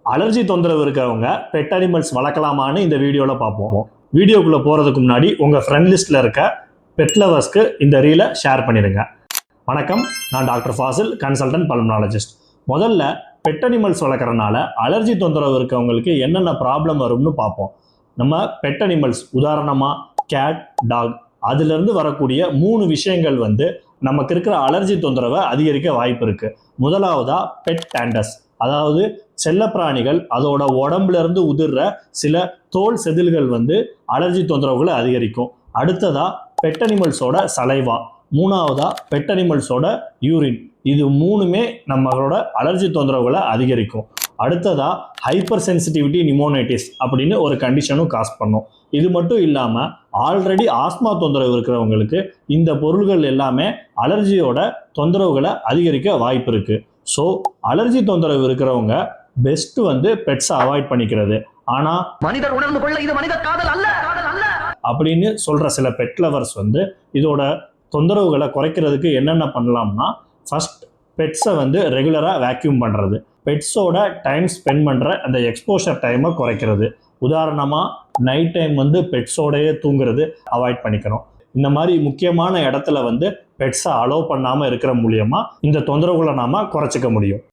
Allergy தொந்தரவு இருக்கிறவங்க pet animals வளர்க்கலாமான்னு இந்த வீடியோவில் பார்ப்போம். வீடியோக்குள்ளே போகிறதுக்கு முன்னாடி உங்கள் ஃப்ரெண்ட் லிஸ்ட்டில் இருக்க பெட் லவர்ஸ்க்கு இந்த ரீலை ஷேர் பண்ணிடுங்க. வணக்கம், நான் டாக்டர் ஃபாசில், கன்சல்டன்ட் பல்மனாலஜிஸ்ட். முதல்ல பெட் அனிமல்ஸ் வளர்க்குறனால அலர்ஜி தொந்தரவு இருக்கவங்களுக்கு என்னென்ன ப்ராப்ளம் வரும்னு பார்ப்போம். நம்ம பெட் அனிமல்ஸ் உதாரணமாக கேட், டாக், அதுலேருந்து வரக்கூடிய 3 விஷயங்கள் நமக்கு இருக்கிற அலர்ஜி தொந்தரவை அதிகரிக்க வாய்ப்பு இருக்குது. முதலாவதா பெட் டேண்டஸ், அதாவது செல்லப்பிராணிகள் அதோட உடம்புல இருந்து உதிர்ற சில தோல் செதில்கள் அலர்ஜி தொந்தரவுகளை அதிகரிக்கும். அடுத்ததா பெட் அனிமல்ஸோட சலைவா, மூணாவதா பெட் அனிமல்ஸோட யூரின். இது மூணுமே நம்மளோட அலர்ஜி தொந்தரவுகளை அதிகரிக்கும். அடுத்ததா ஹைப்பர் சென்சிட்டிவிட்டி நிமோனைட்டிஸ் அப்படின்னு ஒரு கண்டிஷனும் காஸ் பண்ணும். இது மட்டும் இல்லாமல் ஆல்ரெடி ஆஸ்மா தொந்தரவு இருக்கிறவங்களுக்கு இந்த பொருள்கள் எல்லாமே அலர்ஜியோட தொந்தரவுகளை அதிகரிக்க வாய்ப்பு இருக்கு. ஸோ அலர்ஜி தொந்தரவு இருக்கிறவங்க பெஸ்ட் பெட்ஸை அவாய்ட் பண்ணிக்கிறது. ஆனா மனிதர் உணர்ந்து கொள்ள இது மனித காதல் அல்ல அப்படின்னு சொல்ற சில பெட் லவர்ஸ் இதோட தொந்தரவுகளை குறைக்கிறதுக்கு என்னென்ன பண்ணலாம்னா, ஃபர்ஸ்ட் பெட்ஸை ரெகுலராக வேக்யூம் பண்ணுறது, பெட்ஸோட டைம் ஸ்பெண்ட் பண்ணுற அந்த எக்ஸ்போஷர் டைமை குறைக்கிறது. உதாரணமாக நைட் டைம் பெட்ஸோடையே தூங்குறது அவாய்ட் பண்ணிக்கணும். இந்த மாதிரி முக்கியமான இடத்துல பெட்ஸை அலோவ் பண்ணாமல் இருக்கிற மூலியமாக இந்த தொந்தரவுகளை நாம் குறைச்சிக்க முடியும்.